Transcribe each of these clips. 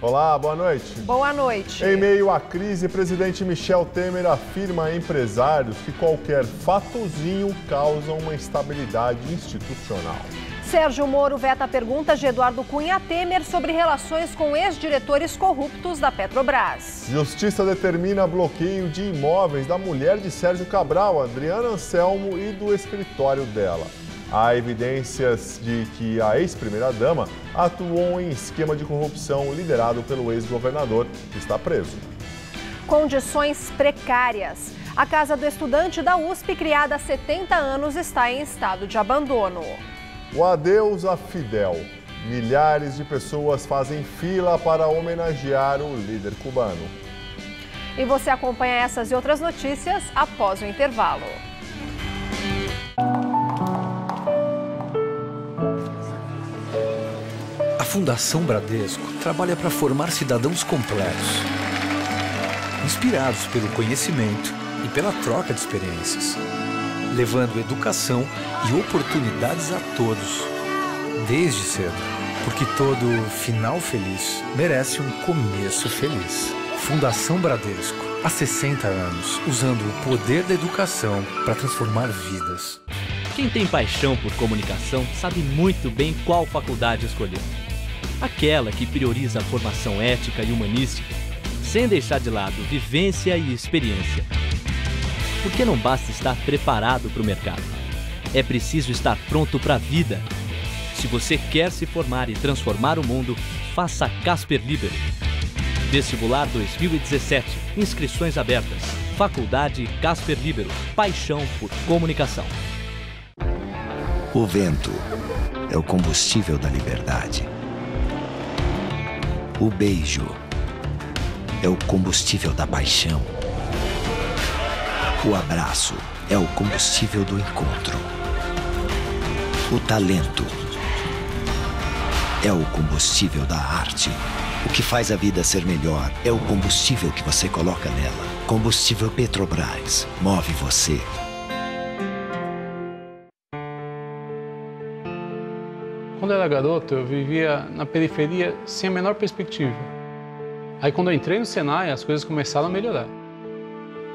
Olá, boa noite. Boa noite. Em meio à crise, o presidente Michel Temer afirma a empresários que qualquer fatozinho causa uma instabilidade institucional. Sérgio Moro veta perguntas de Eduardo Cunha a Temer sobre relações com ex-diretores corruptos da Petrobras. Justiça determina bloqueio de imóveis da mulher de Sérgio Cabral, Adriana Anselmo, e do escritório dela. Há evidências de que a ex-primeira-dama atuou em esquema de corrupção liderado pelo ex-governador, que está preso. Condições precárias. A Casa do Estudante da USP, criada há 70 anos, está em estado de abandono. O adeus a Fidel. Milhares de pessoas fazem fila para homenagear o líder cubano. E você acompanha essas e outras notícias após o intervalo. A Fundação Bradesco trabalha para formar cidadãos completos, inspirados pelo conhecimento e pela troca de experiências, levando educação e oportunidades a todos, desde cedo, porque todo final feliz merece um começo feliz. Fundação Bradesco, há 60 anos, usando o poder da educação para transformar vidas. Quem tem paixão por comunicação sabe muito bem qual faculdade escolher. Aquela que prioriza a formação ética e humanística, sem deixar de lado vivência e experiência. Porque não basta estar preparado para o mercado. É preciso estar pronto para a vida. Se você quer se formar e transformar o mundo, faça Casper Libero. Vestibular 2017. Inscrições abertas. Faculdade Casper Libero. Paixão por comunicação. O vento é o combustível da liberdade. O beijo é o combustível da paixão. O abraço é o combustível do encontro. O talento é o combustível da arte. O que faz a vida ser melhor é o combustível que você coloca nela. Combustível Petrobras. Move você. Quando eu era garoto, eu vivia na periferia sem a menor perspectiva. Aí quando eu entrei no Senai, as coisas começaram a melhorar.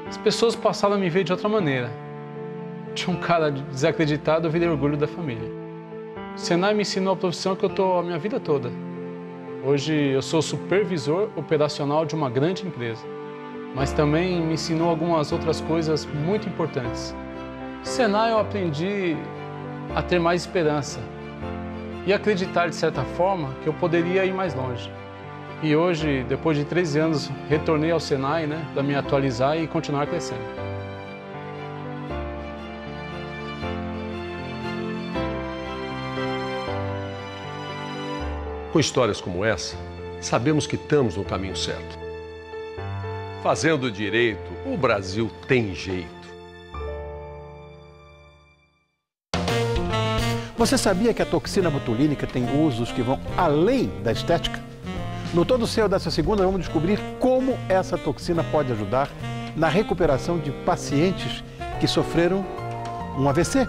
As pessoas passaram a me ver de outra maneira. Tinha um cara desacreditado, eu virei orgulho da família. O Senai me ensinou a profissão que eu estou a minha vida toda. Hoje eu sou supervisor operacional de uma grande empresa, mas também me ensinou algumas outras coisas muito importantes. No Senai eu aprendi a ter mais esperança e acreditar de certa forma que eu poderia ir mais longe. E hoje, depois de 13 anos, retornei ao Senai, para me atualizar e continuar crescendo. Com histórias como essa, sabemos que estamos no caminho certo. Fazendo direito, o Brasil tem jeito. Você sabia que a toxina botulínica tem usos que vão além da estética? No Todo Seu dessa segunda, vamos descobrir como essa toxina pode ajudar na recuperação de pacientes que sofreram um AVC.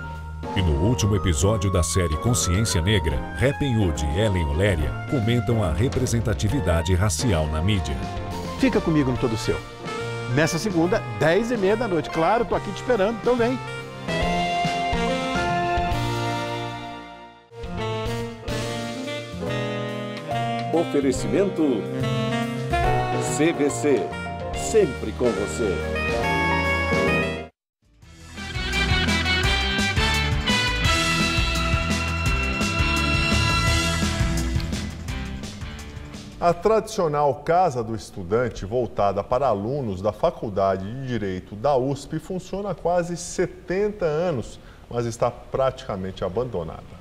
E no último episódio da série Consciência Negra, Rappenwood e Ellen Oléria comentam a representatividade racial na mídia. Fica comigo no Todo Seu. Nessa segunda, 10h30 da noite. Claro, tô aqui te esperando, então vem. Oferecimento CVC, sempre com você. A tradicional Casa do Estudante, voltada para alunos da Faculdade de Direito da USP, funciona há quase 70 anos, mas está praticamente abandonada.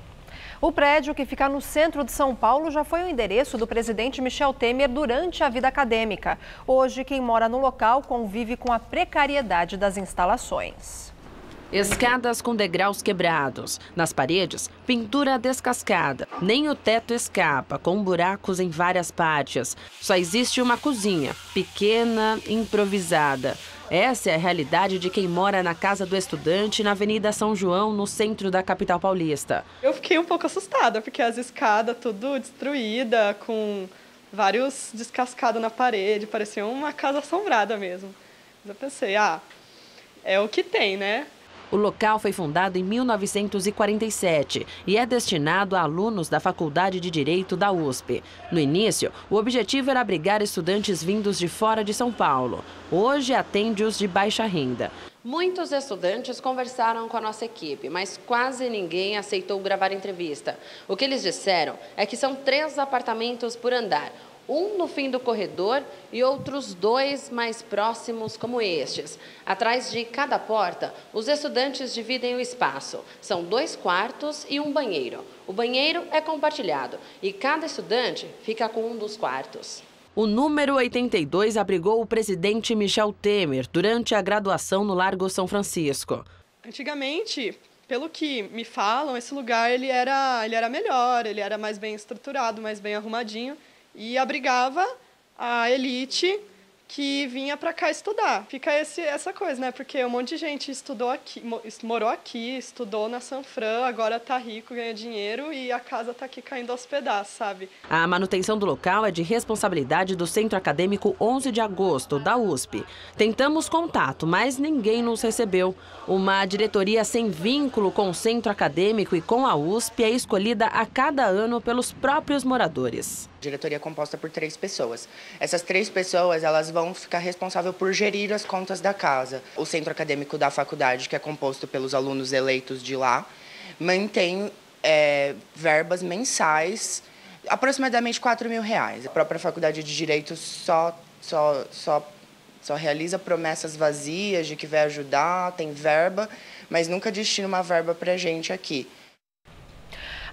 O prédio, que fica no centro de São Paulo, já foi o endereço do presidente Michel Temer durante a vida acadêmica. Hoje, quem mora no local convive com a precariedade das instalações. Escadas com degraus quebrados. Nas paredes, pintura descascada. Nem o teto escapa, com buracos em várias partes. Só existe uma cozinha, pequena, improvisada. Essa é a realidade de quem mora na Casa do Estudante, na Avenida São João, no centro da capital paulista. Eu fiquei um pouco assustada, porque as escadas tudo destruída, com vários descascados na parede, parecia uma casa assombrada mesmo. Mas eu pensei, é o que tem, né? O local foi fundado em 1947 e é destinado a alunos da Faculdade de Direito da USP. No início, o objetivo era abrigar estudantes vindos de fora de São Paulo. Hoje atende os de baixa renda. Muitos estudantes conversaram com a nossa equipe, mas quase ninguém aceitou gravar entrevista. O que eles disseram é que são 3 apartamentos por andar. Um no fim do corredor e outros 2 mais próximos como estes. Atrás de cada porta, os estudantes dividem o espaço. São 2 quartos e um banheiro. O banheiro é compartilhado e cada estudante fica com um dos quartos. O número 82 abrigou o presidente Michel Temer durante a graduação no Largo São Francisco. Antigamente, pelo que me falam, esse lugar ele era melhor, ele era mais bem estruturado, mais bem arrumadinho. E abrigava a elite que vinha para cá estudar. Fica essa coisa, né? Porque um monte de gente estudou aqui, morou aqui, estudou na Sanfran, agora tá rico, ganha dinheiro e a casa tá aqui caindo aos pedaços, sabe? A manutenção do local é de responsabilidade do Centro Acadêmico 11 de Agosto, da USP. Tentamos contato, mas ninguém nos recebeu. Uma diretoria sem vínculo com o Centro Acadêmico e com a USP é escolhida a cada ano pelos próprios moradores. A diretoria é composta por 3 pessoas. Essas 3 pessoas, elas vão ficar responsáveis por gerir as contas da casa. O centro acadêmico da faculdade, que é composto pelos alunos eleitos de lá, mantém verbas mensais, aproximadamente R$4.000. A própria faculdade de Direito só realiza promessas vazias de que vai ajudar, tem verba, mas nunca destina uma verba para a gente aqui.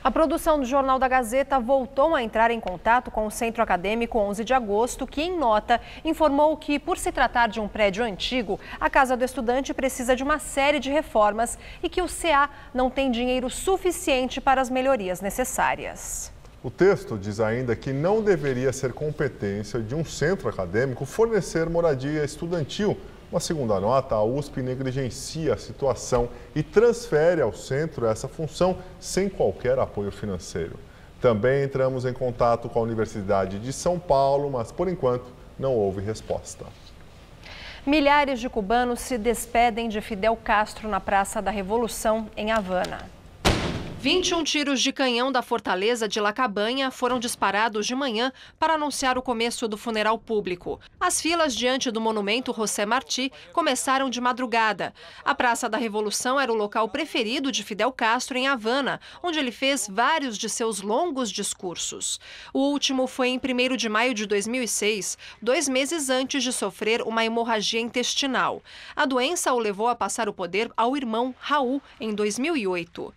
A produção do Jornal da Gazeta voltou a entrar em contato com o Centro Acadêmico 11 de Agosto, que, em nota, informou que, por se tratar de um prédio antigo, a Casa do Estudante precisa de uma série de reformas e que o CA não tem dinheiro suficiente para as melhorias necessárias. O texto diz ainda que não deveria ser competência de um centro acadêmico fornecer moradia estudantil. Uma segunda nota, a USP negligencia a situação e transfere ao centro essa função sem qualquer apoio financeiro. Também entramos em contato com a Universidade de São Paulo, mas por enquanto não houve resposta. Milhares de cubanos se despedem de Fidel Castro na Praça da Revolução, em Havana. 21 tiros de canhão da fortaleza de La Cabaña foram disparados de manhã para anunciar o começo do funeral público. As filas diante do monumento José Martí começaram de madrugada. A Praça da Revolução era o local preferido de Fidel Castro em Havana, onde ele fez vários de seus longos discursos. O último foi em 1º de maio de 2006, 2 meses antes de sofrer uma hemorragia intestinal. A doença o levou a passar o poder ao irmão Raul em 2008.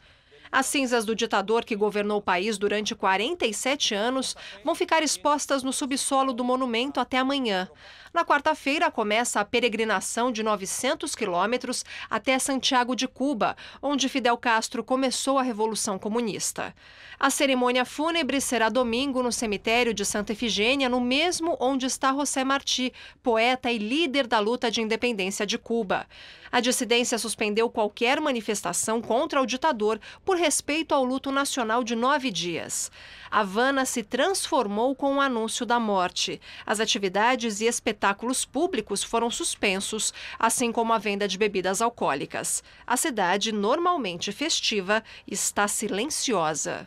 As cinzas do ditador que governou o país durante 47 anos vão ficar expostas no subsolo do monumento até amanhã. Na quarta-feira, começa a peregrinação de 900 quilômetros até Santiago de Cuba, onde Fidel Castro começou a Revolução Comunista. A cerimônia fúnebre será domingo no cemitério de Santa Efigênia, no mesmo onde está José Martí, poeta e líder da luta de independência de Cuba. A dissidência suspendeu qualquer manifestação contra o ditador por respeito ao luto nacional de 9 dias. Havana se transformou com o anúncio da morte. As atividades e espetáculos públicos foram suspensos, assim como a venda de bebidas alcoólicas. A cidade, normalmente festiva, está silenciosa.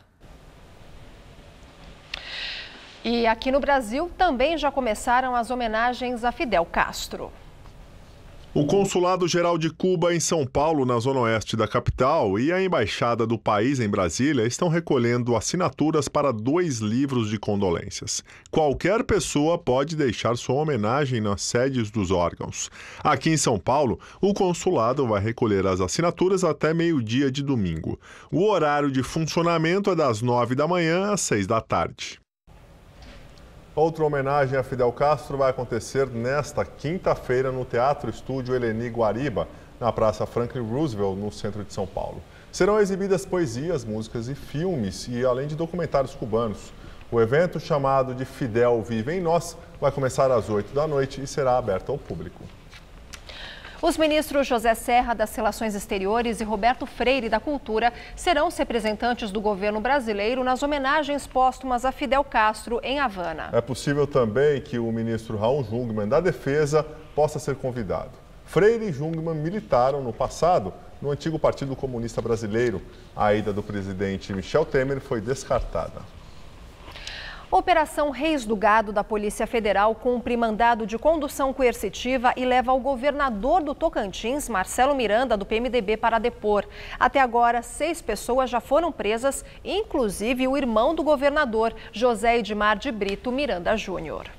E aqui no Brasil também já começaram as homenagens a Fidel Castro. O Consulado-Geral de Cuba em São Paulo, na zona oeste da capital, e a Embaixada do país em Brasília estão recolhendo assinaturas para 2 livros de condolências. Qualquer pessoa pode deixar sua homenagem nas sedes dos órgãos. Aqui em São Paulo, o consulado vai recolher as assinaturas até meio-dia de domingo. O horário de funcionamento é das 9 da manhã às 6 da tarde. Outra homenagem a Fidel Castro vai acontecer nesta quinta-feira no Teatro Estúdio Eleni Guariba, na Praça Franklin Roosevelt, no centro de São Paulo. Serão exibidas poesias, músicas e filmes, e além de documentários cubanos. O evento, chamado de Fidel Vive em Nós, vai começar às 8 da noite e será aberto ao público. Os ministros José Serra, das Relações Exteriores, e Roberto Freire, da Cultura, serão os representantes do governo brasileiro nas homenagens póstumas a Fidel Castro, em Havana. É possível também que o ministro Raul Jungmann, da Defesa, possa ser convidado. Freire e Jungmann militaram no passado no antigo Partido Comunista Brasileiro. A ida do presidente Michel Temer foi descartada. Operação Reis do Gado da Polícia Federal cumpre mandado de condução coercitiva e leva o governador do Tocantins, Marcelo Miranda, do PMDB, para depor. Até agora, 6 pessoas já foram presas, inclusive o irmão do governador, José Edmar de Brito Miranda Júnior.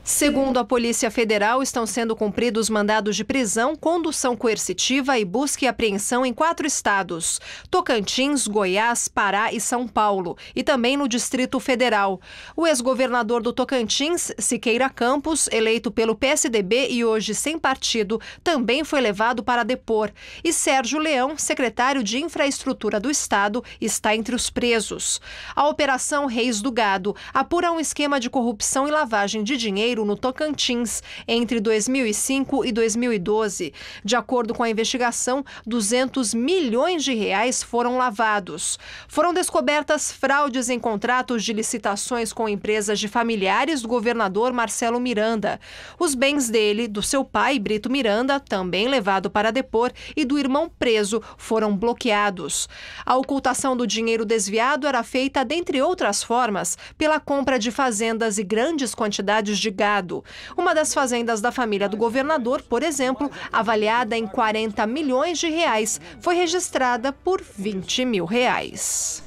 Segundo a Polícia Federal, estão sendo cumpridos mandados de prisão, condução coercitiva e busca e apreensão em 4 estados: Tocantins, Goiás, Pará e São Paulo, e também no Distrito Federal. O ex-governador do Tocantins, Siqueira Campos, eleito pelo PSDB e hoje sem partido, também foi levado para depor. E Sérgio Leão, secretário de Infraestrutura do Estado, está entre os presos. A Operação Reis do Gado apura um esquema de corrupção e lavagem de dinheiro no Tocantins entre 2005 e 2012. De acordo com a investigação, 200 milhões de reais foram lavados. Foram descobertas fraudes em contratos de licitações com empresas de familiares do governador Marcelo Miranda. Os bens dele, do seu pai, Brito Miranda, também levado para depor, e do irmão preso, foram bloqueados. A ocultação do dinheiro desviado era feita, dentre outras formas, pela compra de fazendas e grandes quantidades de gado. Uma das fazendas da família do governador, por exemplo, avaliada em 40 milhões de reais, foi registrada por 20 mil reais.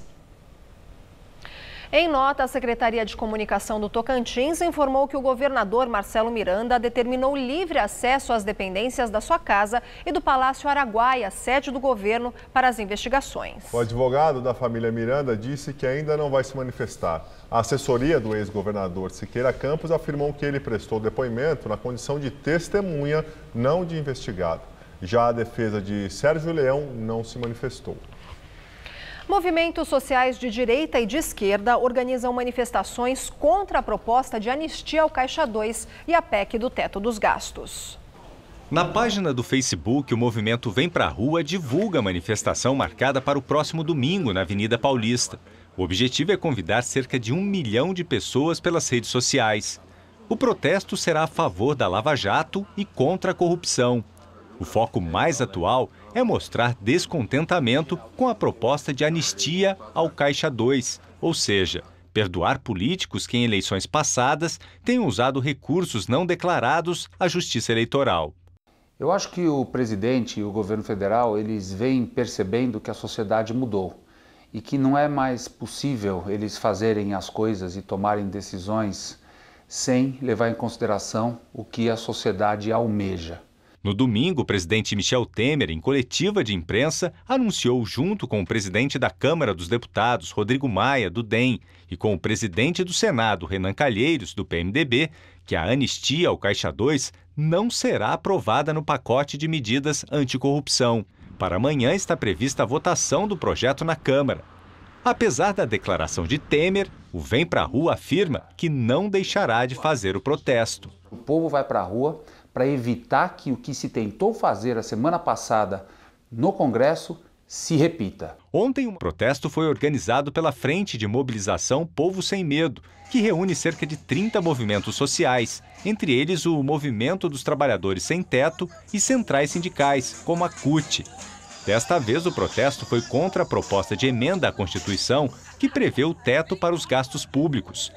Em nota, a Secretaria de Comunicação do Tocantins informou que o governador Marcelo Miranda determinou livre acesso às dependências da sua casa e do Palácio Araguaia, sede do governo, para as investigações. O advogado da família Miranda disse que ainda não vai se manifestar. A assessoria do ex-governador Siqueira Campos afirmou que ele prestou depoimento na condição de testemunha, não de investigado. Já a defesa de Sérgio Leão não se manifestou. Movimentos sociais de direita e de esquerda organizam manifestações contra a proposta de anistia ao Caixa 2 e a PEC do teto dos gastos. Na página do Facebook, o movimento Vem Pra Rua divulga a manifestação marcada para o próximo domingo na Avenida Paulista. O objetivo é convidar cerca de 1 milhão de pessoas pelas redes sociais. O protesto será a favor da Lava Jato e contra a corrupção. O foco mais atual é mostrar descontentamento com a proposta de anistia ao Caixa 2, ou seja, perdoar políticos que em eleições passadas tenham usado recursos não declarados à Justiça Eleitoral. Eu acho que o presidente e o governo federal, eles vêm percebendo que a sociedade mudou e que não é mais possível eles fazerem as coisas e tomarem decisões sem levar em consideração o que a sociedade almeja. No domingo, o presidente Michel Temer, em coletiva de imprensa, anunciou, junto com o presidente da Câmara dos Deputados, Rodrigo Maia, do DEM, e com o presidente do Senado, Renan Calheiros, do PMDB, que a anistia ao Caixa 2 não será aprovada no pacote de medidas anticorrupção. Para amanhã está prevista a votação do projeto na Câmara. Apesar da declaração de Temer, o Vem Pra Rua afirma que não deixará de fazer o protesto. O povo vai para a rua para evitar que o que se tentou fazer a semana passada no Congresso se repita. Ontem, um protesto foi organizado pela Frente de Mobilização Povo Sem Medo, que reúne cerca de 30 movimentos sociais, entre eles o Movimento dos Trabalhadores Sem Teto e centrais sindicais, como a CUT. Desta vez, o protesto foi contra a proposta de emenda à Constituição que prevê o teto para os gastos públicos.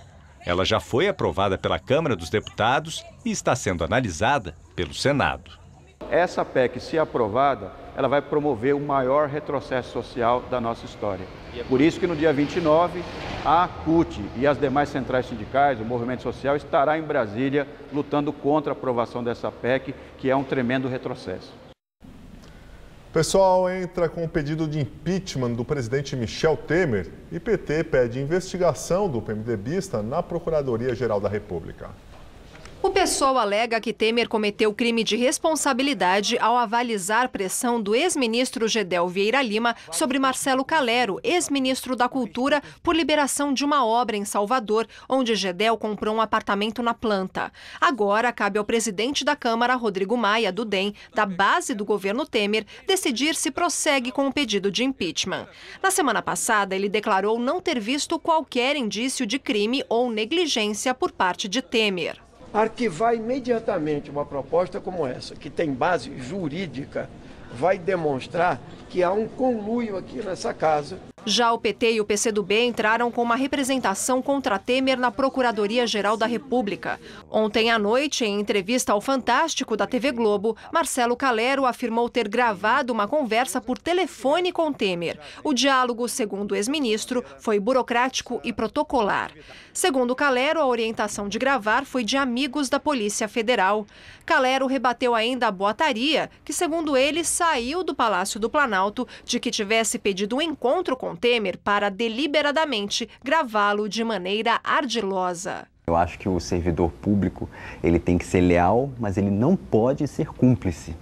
Ela já foi aprovada pela Câmara dos Deputados e está sendo analisada pelo Senado. Essa PEC, se aprovada, ela vai promover o maior retrocesso social da nossa história. Por isso que no dia 29, a CUT e as demais centrais sindicais, o movimento social, estará em Brasília lutando contra a aprovação dessa PEC, que é um tremendo retrocesso. O pessoal entra com o pedido de impeachment do presidente Michel Temer e PT pede investigação do PMDBista na Procuradoria-Geral da República. O PSOL alega que Temer cometeu crime de responsabilidade ao avalizar pressão do ex-ministro Gedel Vieira Lima sobre Marcelo Calero, ex-ministro da Cultura, por liberação de uma obra em Salvador, onde Gedel comprou um apartamento na planta. Agora, cabe ao presidente da Câmara, Rodrigo Maia, do DEM, da base do governo Temer, decidir se prossegue com o pedido de impeachment. Na semana passada, ele declarou não ter visto qualquer indício de crime ou negligência por parte de Temer. Arquivar imediatamente uma proposta como essa, que tem base jurídica, vai demonstrar que há um conluio aqui nessa casa. Já o PT e o PCdoB entraram com uma representação contra Temer na Procuradoria-Geral da República. Ontem à noite, em entrevista ao Fantástico da TV Globo, Marcelo Calero afirmou ter gravado uma conversa por telefone com Temer. O diálogo, segundo o ex-ministro, foi burocrático e protocolar. Segundo Calero, a orientação de gravar foi de amigos da Polícia Federal. Calero rebateu ainda a boataria, que, segundo ele, saiu do Palácio do Planalto de que tivesse pedido um encontro com Temer para deliberadamente gravá-lo de maneira ardilosa. Eu acho que o servidor público ele tem que ser leal, mas ele não pode ser cúmplice.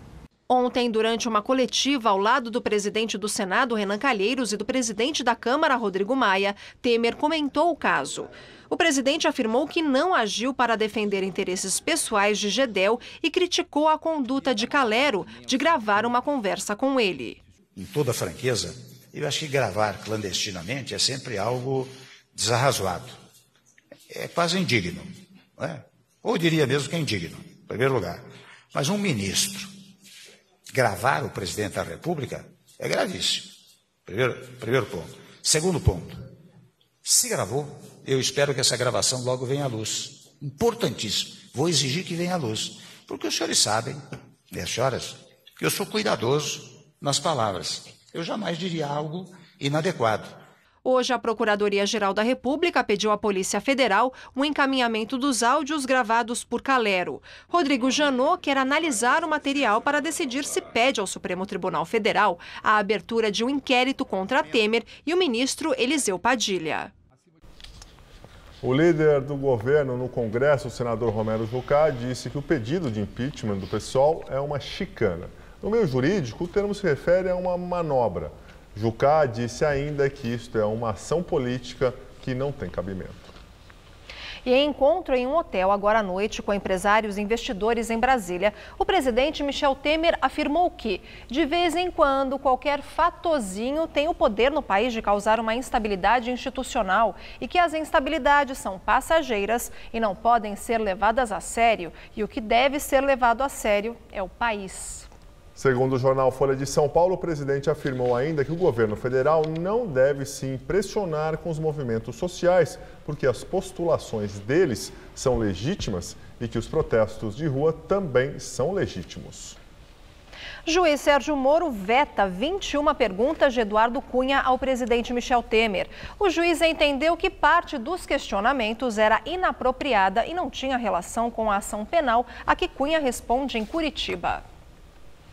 Ontem, durante uma coletiva ao lado do presidente do Senado, Renan Calheiros, e do presidente da Câmara, Rodrigo Maia, Temer comentou o caso. O presidente afirmou que não agiu para defender interesses pessoais de Gedel e criticou a conduta de Calero de gravar uma conversa com ele. Em toda franqueza, eu acho que gravar clandestinamente é sempre algo desarrazoado. É quase indigno, não é? Ou diria mesmo que é indigno, em primeiro lugar. Mas um ministro gravar o presidente da República é gravíssimo. Primeiro ponto. Segundo ponto, se gravou, eu espero que essa gravação logo venha à luz. Importantíssimo. Vou exigir que venha à luz. Porque os senhores sabem, e as senhoras, que eu sou cuidadoso nas palavras. Eu jamais diria algo inadequado. Hoje, a Procuradoria-Geral da República pediu à Polícia Federal um encaminhamento dos áudios gravados por Calero. Rodrigo Janot quer analisar o material para decidir se pede ao Supremo Tribunal Federal a abertura de um inquérito contra Temer e o ministro Eliseu Padilha. O líder do governo no Congresso, o senador Romero Jucá, disse que o pedido de impeachment do PSOL é uma chicana. No meio jurídico, o termo se refere a uma manobra. Jucá disse ainda que isto é uma ação política que não tem cabimento. E em encontro em um hotel agora à noite com empresários e investidores em Brasília, o presidente Michel Temer afirmou que, de vez em quando, qualquer fatozinho tem o poder no país de causar uma instabilidade institucional e que as instabilidades são passageiras e não podem ser levadas a sério. E o que deve ser levado a sério é o país. Segundo o jornal Folha de São Paulo, o presidente afirmou ainda que o governo federal não deve se impressionar com os movimentos sociais, porque as postulações deles são legítimas e que os protestos de rua também são legítimos. Juiz Sérgio Moro veta 21 perguntas de Eduardo Cunha ao presidente Michel Temer. O juiz entendeu que parte dos questionamentos era inapropriada e não tinha relação com a ação penal a que Cunha responde em Curitiba.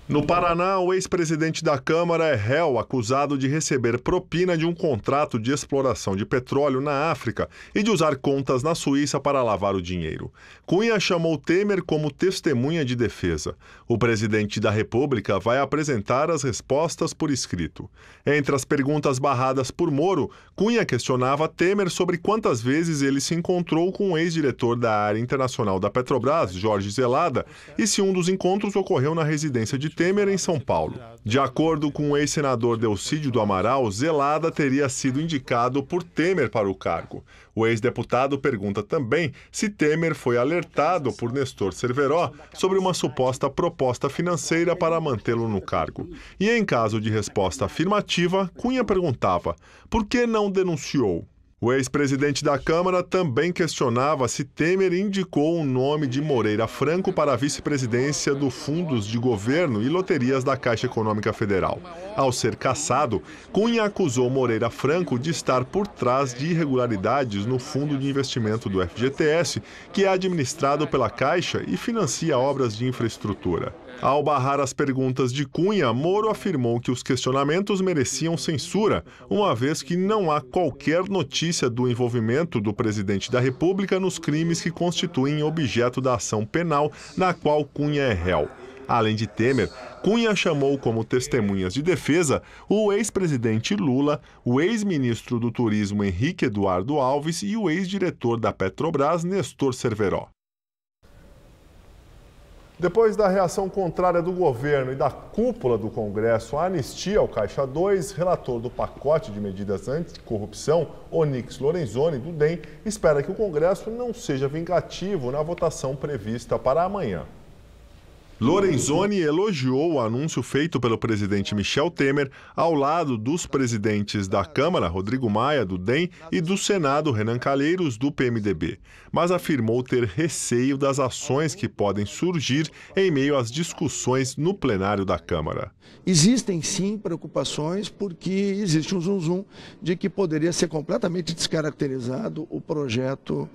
No Paraná, o ex-presidente da Câmara é réu acusado de receber propina de um contrato de exploração de petróleo na África e de usar contas na Suíça para lavar o dinheiro. Cunha chamou Temer como testemunha de defesa. O presidente da República vai apresentar as respostas por escrito. Entre as perguntas barradas por Moro, Cunha questionava Temer sobre quantas vezes ele se encontrou com o ex-diretor da área internacional da Petrobras, Jorge Zelada, e se um dos encontros ocorreu na residência de Temer em São Paulo. De acordo com o ex-senador Delcídio do Amaral, Zelada teria sido indicado por Temer para o cargo. O ex-deputado pergunta também se Temer foi alertado por Nestor Cerveró sobre uma suposta proposta financeira para mantê-lo no cargo. E em caso de resposta afirmativa, Cunha perguntava: por que não denunciou? O ex-presidente da Câmara também questionava se Temer indicou o nome de Moreira Franco para a vice-presidência do Fundos de Governo e Loterias da Caixa Econômica Federal. Ao ser cassado, Cunha acusou Moreira Franco de estar por trás de irregularidades no Fundo de Investimento do FGTS, que é administrado pela Caixa e financia obras de infraestrutura. Ao barrar as perguntas de Cunha, Moro afirmou que os questionamentos mereciam censura, uma vez que não há qualquer notícia notícia do envolvimento do presidente da República nos crimes que constituem objeto da ação penal na qual Cunha é réu. Além de Temer, Cunha chamou como testemunhas de defesa o ex-presidente Lula, o ex-ministro do Turismo Henrique Eduardo Alves e o ex-diretor da Petrobras, Nestor Cerveró. Depois da reação contrária do governo e da cúpula do Congresso à anistia ao Caixa 2, relator do pacote de medidas anticorrupção, Onyx Lorenzoni, do DEM, espera que o Congresso não seja vingativo na votação prevista para amanhã. Lorenzoni elogiou o anúncio feito pelo presidente Michel Temer ao lado dos presidentes da Câmara, Rodrigo Maia, do DEM, e do Senado, Renan Calheiros, do PMDB, mas afirmou ter receio das ações que podem surgir em meio às discussões no plenário da Câmara. Existem sim preocupações porque existe um zum-zum de que poderia ser completamente descaracterizado o projeto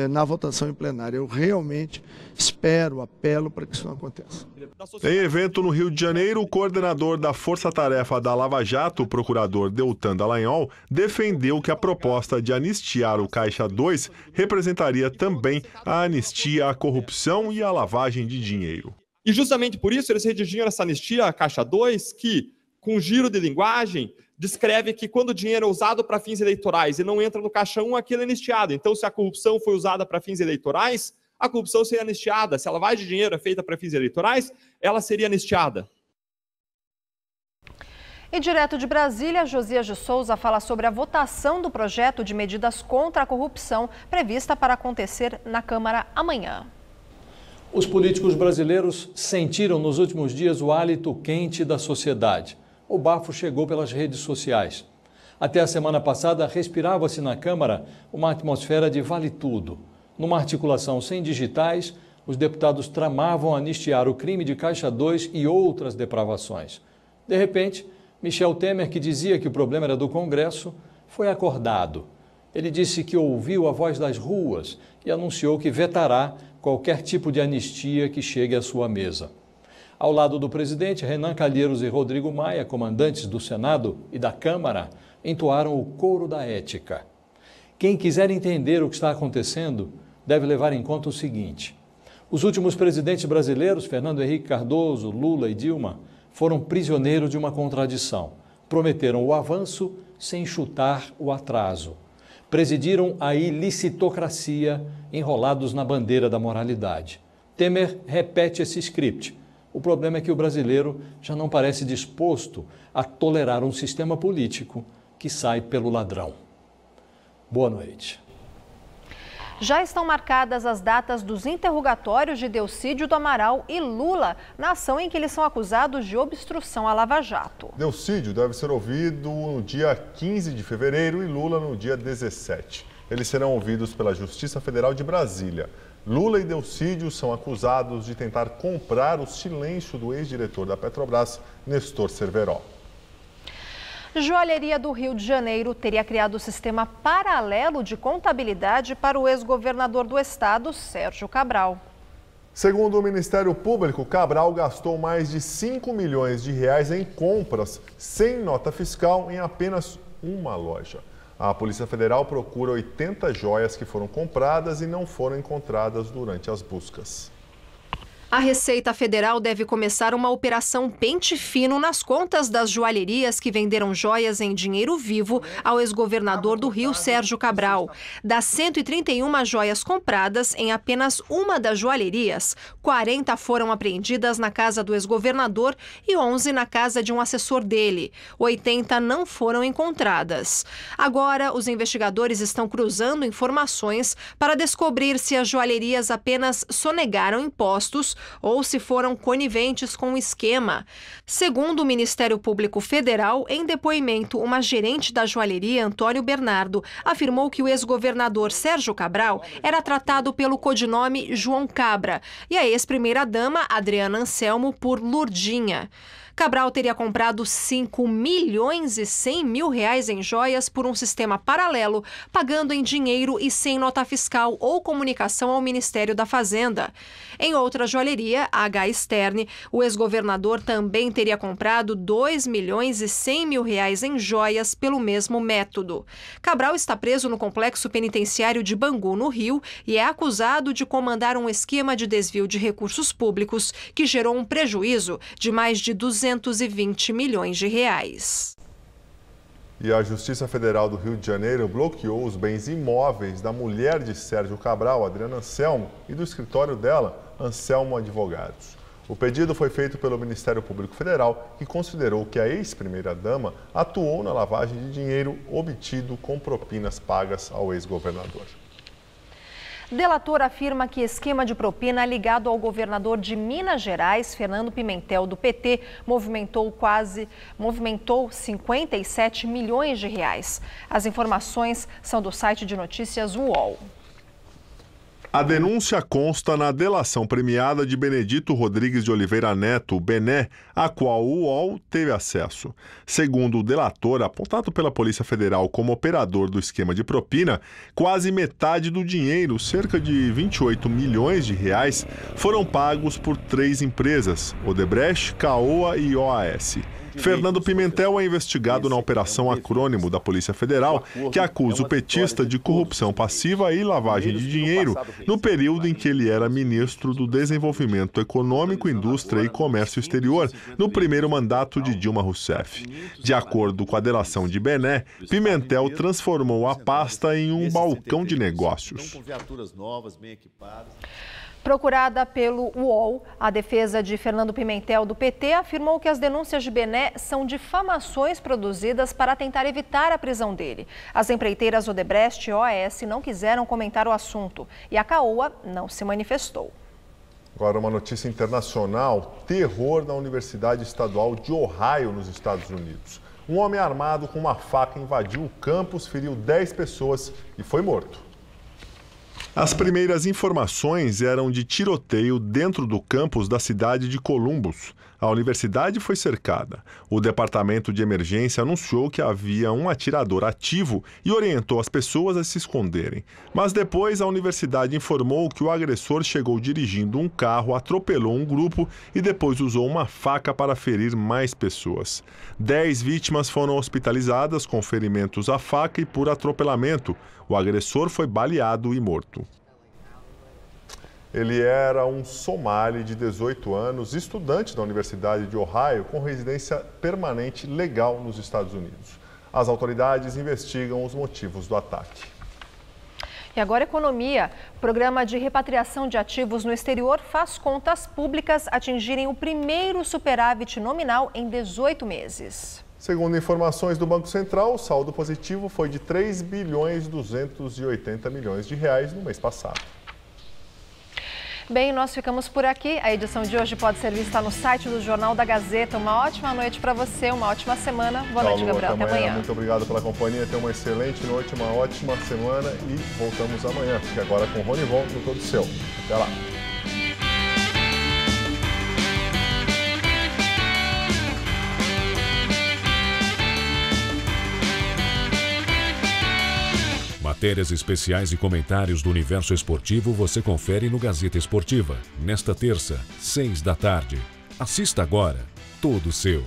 na votação em plenário. Eu realmente espero, apelo para que isso não aconteça. Em evento no Rio de Janeiro, o coordenador da Força-Tarefa da Lava Jato, o procurador Deltan Dallagnol, defendeu que a proposta de anistiar o Caixa 2 representaria também a anistia à corrupção e à lavagem de dinheiro. E justamente por isso eles redigiram essa anistia à Caixa 2, que, com giro de linguagem, descreve que quando o dinheiro é usado para fins eleitorais e não entra no Caixa 1, aquilo é anistiado. Então, se a corrupção foi usada para fins eleitorais, a corrupção seria anistiada. Se a lavagem de dinheiro é feita para fins eleitorais, ela seria anistiada. E direto de Brasília, Josias de Souza fala sobre a votação do projeto de medidas contra a corrupção prevista para acontecer na Câmara amanhã. Os políticos brasileiros sentiram nos últimos dias o hálito quente da sociedade. O bafo chegou pelas redes sociais. Até a semana passada, respirava-se na Câmara uma atmosfera de vale tudo. Numa articulação sem digitais, os deputados tramavam anistiar o crime de Caixa 2 e outras depravações. De repente, Michel Temer, que dizia que o problema era do Congresso, foi acordado. Ele disse que ouviu a voz das ruas e anunciou que vetará qualquer tipo de anistia que chegue à sua mesa. Ao lado do presidente, Renan Calheiros e Rodrigo Maia, comandantes do Senado e da Câmara, entoaram o coro da ética. Quem quiser entender o que está acontecendo deve levar em conta o seguinte: os últimos presidentes brasileiros, Fernando Henrique Cardoso, Lula e Dilma, foram prisioneiros de uma contradição. Prometeram o avanço sem chutar o atraso. Presidiram a ilicitocracia enrolados na bandeira da moralidade. Temer repete esse script. O problema é que o brasileiro já não parece disposto a tolerar um sistema político que sai pelo ladrão. Boa noite. Já estão marcadas as datas dos interrogatórios de Delcídio do Amaral e Lula, na ação em que eles são acusados de obstrução à Lava Jato. Delcídio deve ser ouvido no dia 15 de fevereiro e Lula no dia 17. Eles serão ouvidos pela Justiça Federal de Brasília. Lula e Delcídio são acusados de tentar comprar o silêncio do ex-diretor da Petrobras, Nestor Cerveró. Joalheria do Rio de Janeiro teria criado um sistema paralelo de contabilidade para o ex-governador do estado, Sérgio Cabral. Segundo o Ministério Público, Cabral gastou mais de 5 milhões de reais em compras sem nota fiscal em apenas uma loja. A Polícia Federal procura 80 joias que foram compradas e não foram encontradas durante as buscas. A Receita Federal deve começar uma operação pente fino nas contas das joalherias que venderam joias em dinheiro vivo ao ex-governador do Rio, Sérgio Cabral. Das 131 joias compradas em apenas uma das joalherias, 40 foram apreendidas na casa do ex-governador e 11 na casa de um assessor dele. 80 não foram encontradas. Agora, os investigadores estão cruzando informações para descobrir se as joalherias apenas sonegaram impostos ou se foram coniventes com o esquema. Segundo o Ministério Público Federal, em depoimento, uma gerente da joalheria, Antônio Bernardo, afirmou que o ex-governador Sérgio Cabral era tratado pelo codinome João Cabra e a ex-primeira-dama, Adriana Anselmo, por Lurdinha. Cabral teria comprado 5.100.000 em joias por um sistema paralelo, pagando em dinheiro e sem nota fiscal ou comunicação ao Ministério da Fazenda. Em outra joalheria, a H. Stern, o ex-governador também teria comprado 2.100.000 em joias pelo mesmo método. Cabral está preso no complexo penitenciário de Bangu, no Rio, e é acusado de comandar um esquema de desvio de recursos públicos que gerou um prejuízo de mais de 220 milhões de reais. E a Justiça Federal do Rio de Janeiro bloqueou os bens imóveis da mulher de Sérgio Cabral, Adriana Anselmo, e do escritório dela, Anselmo Advogados. O pedido foi feito pelo Ministério Público Federal, que considerou que a ex-primeira-dama atuou na lavagem de dinheiro obtido com propinas pagas ao ex-governador. Delator afirma que esquema de propina ligado ao governador de Minas Gerais, Fernando Pimentel, do PT, movimentou 57 milhões de reais. As informações são do site de notícias UOL. A denúncia consta na delação premiada de Benedito Rodrigues de Oliveira Neto, o Bené, a qual o UOL teve acesso. Segundo o delator, apontado pela Polícia Federal como operador do esquema de propina, quase metade do dinheiro, cerca de 28 milhões de reais, foram pagos por 3 empresas, Odebrecht, Caoa e OAS. Fernando Pimentel é investigado na Operação Acrônimo da Polícia Federal, que acusa o petista de corrupção passiva e lavagem de dinheiro no período em que ele era ministro do Desenvolvimento Econômico, Indústria e Comércio Exterior, no primeiro mandato de Dilma Rousseff. De acordo com a delação de Bené, Pimentel transformou a pasta em um balcão de negócios. Procurada pelo UOL, a defesa de Fernando Pimentel, do PT, afirmou que as denúncias de Bené são difamações produzidas para tentar evitar a prisão dele. As empreiteiras Odebrecht e OAS não quiseram comentar o assunto e a Caoa não se manifestou. Agora, uma notícia internacional: terror na Universidade Estadual de Ohio, nos Estados Unidos. Um homem armado com uma faca invadiu o campus, feriu 10 pessoas e foi morto. As primeiras informações eram de tiroteio dentro do campus da cidade de Columbus. A universidade foi cercada. O departamento de emergência anunciou que havia um atirador ativo e orientou as pessoas a se esconderem. Mas depois a universidade informou que o agressor chegou dirigindo um carro, atropelou um grupo e depois usou uma faca para ferir mais pessoas. 10 vítimas foram hospitalizadas com ferimentos à faca e por atropelamento. O agressor foi baleado e morto. Ele era um somali de 18 anos, estudante da Universidade de Ohio, com residência permanente legal nos Estados Unidos. As autoridades investigam os motivos do ataque. E agora, economia. O programa de repatriação de ativos no exterior faz contas públicas atingirem o primeiro superávit nominal em 18 meses. Segundo informações do Banco Central, o saldo positivo foi de 3.280 bilhões de reais no mês passado. Bem, nós ficamos por aqui. A edição de hoje pode ser vista no site do Jornal da Gazeta. Uma ótima noite para você, uma ótima semana. Boa noite, Gabriel. Até amanhã. Muito obrigado pela companhia. Tenha uma excelente noite, uma ótima semana e voltamos amanhã. Fique agora com o Rony Von no Todo Seu. Até lá. Matérias especiais e comentários do universo esportivo você confere no Gazeta Esportiva, nesta terça, 6 da tarde. Assista agora, Todo Seu.